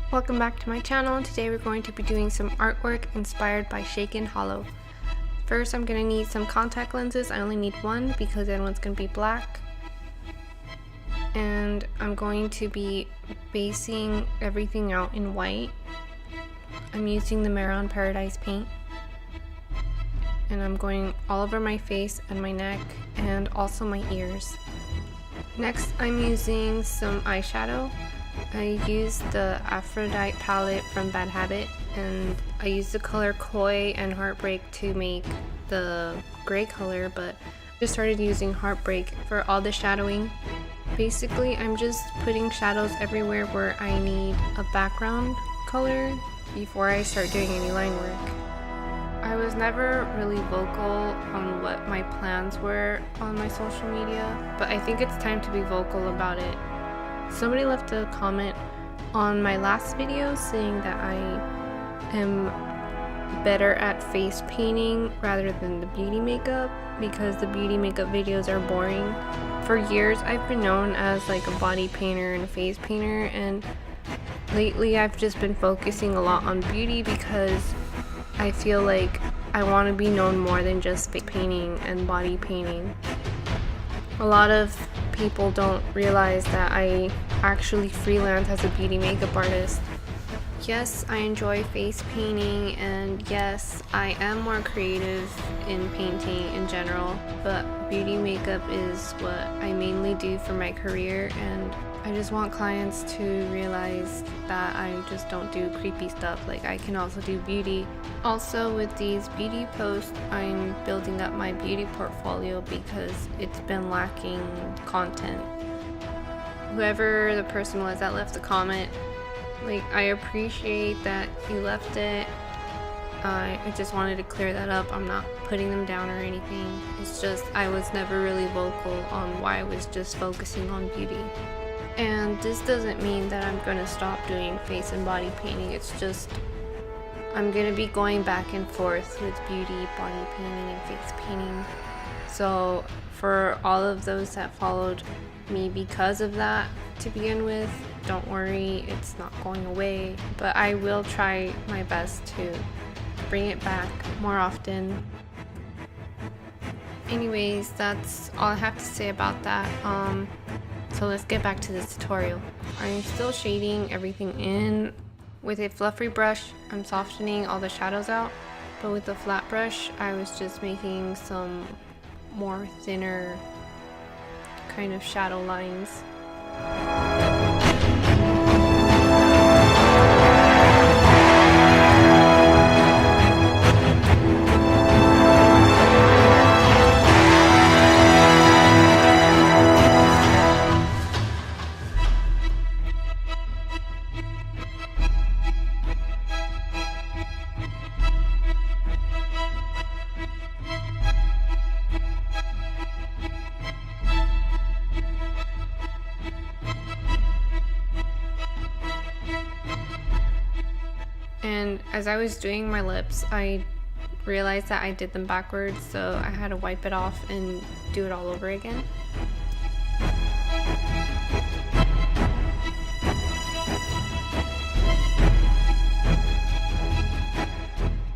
Welcome back to my channel. Today we're going to be doing some artwork inspired by Shakenhallow. First, I'm going to need some contact lenses. I only need one because the other one's going to be black. And I'm going to be basing everything out in white. I'm using the Maroon Paradise paint. And I'm going all over my face and my neck and also my ears. Next, I'm using some eyeshadow. I used the Aphrodite palette from Bad Habit, and I used the color Koi and Heartbreak to make the gray color, but I just started using Heartbreak for all the shadowing. Basically, I'm just putting shadows everywhere where I need a background color before I start doing any line work. I was never really vocal on what my plans were on my social media, but I think it's time to be vocal about it. Somebody left a comment on my last video saying that I am better at face painting rather than the beauty makeup because the beauty makeup videos are boring. For years I've been known as like a body painter and a face painter, and lately I've just been focusing a lot on beauty because I feel like I want to be known more than just face painting and body painting. A lot of people don't realize that I actually freelance as a beauty makeup artist. Yes, I enjoy face painting, and yes, I am more creative in painting in general, but beauty makeup is what I mainly do for my career, and I just want clients to realize that I just don't do creepy stuff. Like, I can also do beauty. Also, with these beauty posts, I'm building up my beauty portfolio because it's been lacking content. Whoever the person was that left the comment, like, I appreciate that you left it. I just wanted to clear that up. I'm not putting them down or anything. It's just I was never really vocal on why I was just focusing on beauty. And this doesn't mean that I'm going to stop doing face and body painting. It's just I'm going to be going back and forth with beauty, body painting, and face painting. So for all of those that followed me because of that to begin with, don't worry, it's not going away. But I will try my best to bring it back more often. Anyways, that's all I have to say about that. So let's get back to this tutorial. I'm still shading everything in. With a fluffy brush, I'm softening all the shadows out, but with a flat brush, I was just making some more thinner kind of shadow lines. And as I was doing my lips, I realized that I did them backwards, so I had to wipe it off and do it all over again.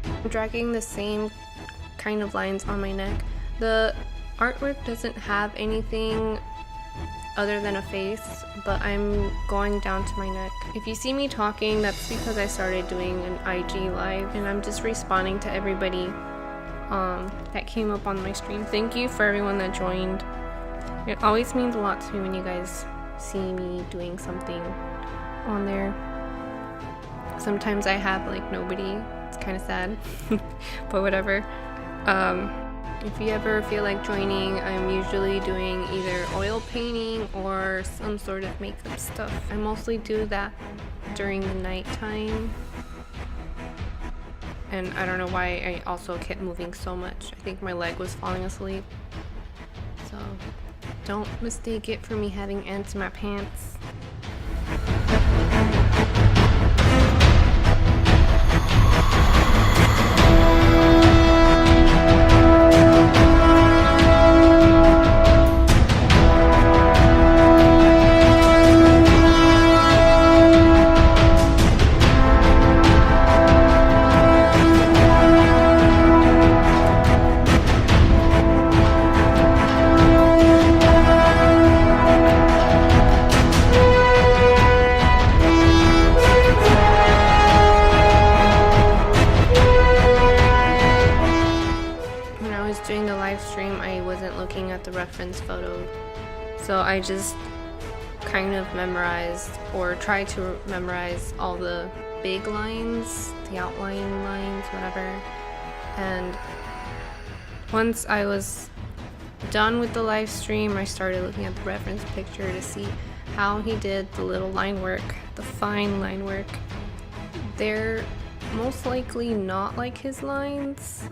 I'm dragging the same kind of lines on my neck. The artwork doesn't have anything other than a face, but I'm going down to my neck. If you see me talking, that's because I started doing an IG live, and I'm just responding to everybody that came up on my stream. Thank you for everyone that joined. It always means a lot to me when you guys see me doing something on there. Sometimes I have like nobody. It's kind of sad, but whatever. If you ever feel like joining, I'm usually doing either oil painting or some sort of makeup stuff. I mostly do that during the nighttime. And I don't know why I also kept moving so much. I think my leg was falling asleep. So don't mistake it for me having ants in my pants. reference photo. So I just kind of memorized or tried to memorize all the big lines, the outline lines, whatever. And once I was done with the live stream, I started looking at the reference picture to see how he did the little line work, the fine line work. They're most likely not like his lines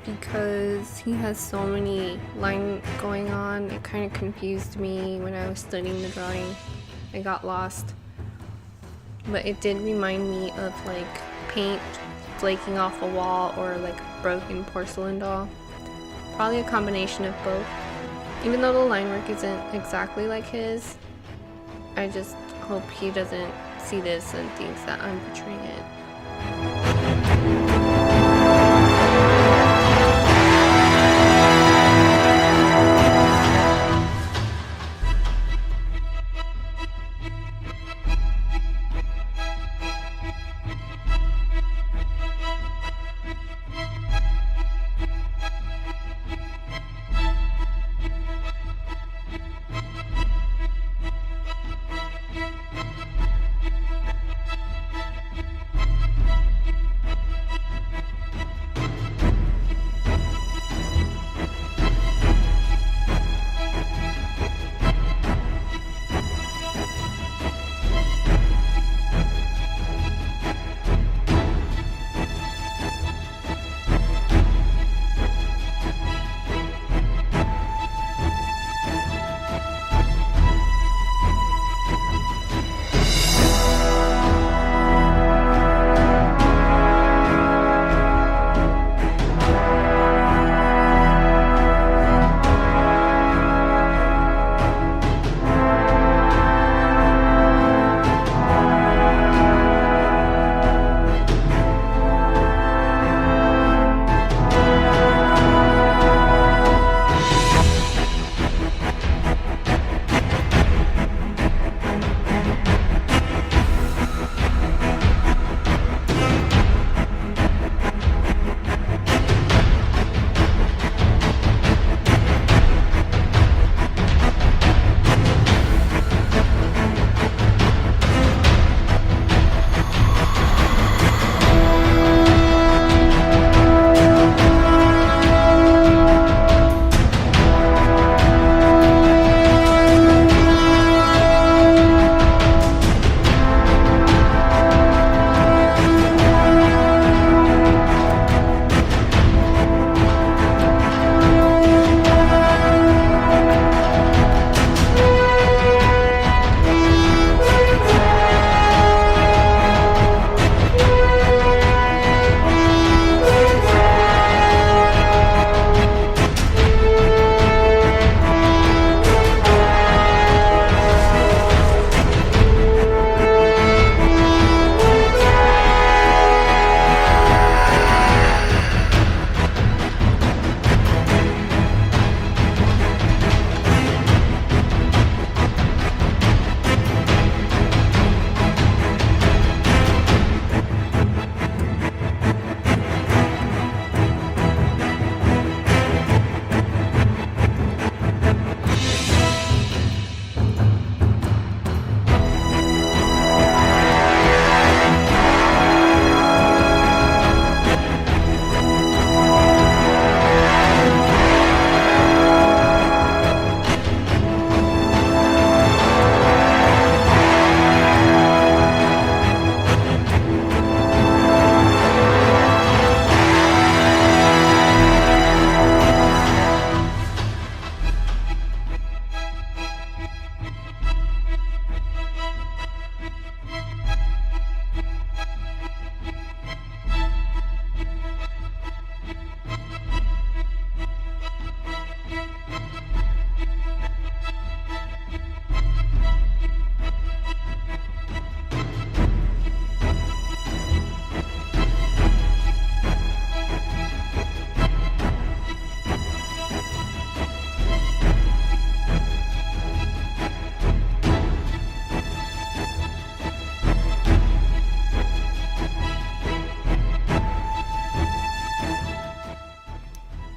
because he has so many lines going on. It kind of confused me when I was studying the drawing. I got lost. But it did remind me of like paint flaking off a wall or like a broken porcelain doll. Probably a combination of both. Even though the line work isn't exactly like his, I just hope he doesn't see this and thinks that I'm portraying it.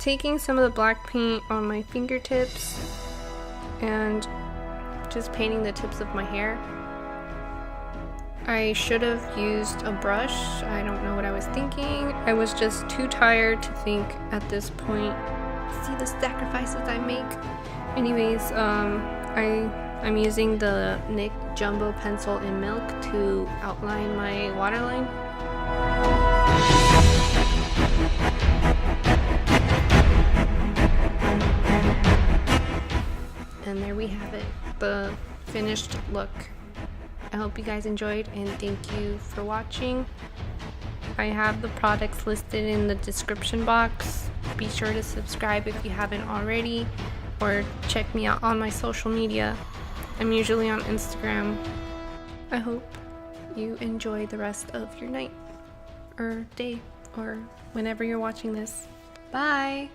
taking some of the black paint on my fingertips and just painting the tips of my hair. I should have used a brush. I don't know what I was thinking. I was just too tired to think at this point. See the sacrifices I make? Anyways, I'm using the NYX Jumbo Pencil in Milk to outline my waterline. And there we have it, the finished look. I hope you guys enjoyed, and thank you for watching. I have the products listed in the description box. Be sure to subscribe if you haven't already, or check me out on my social media. I'm usually on Instagram. I hope you enjoy the rest of your night or day or whenever you're watching this. Bye!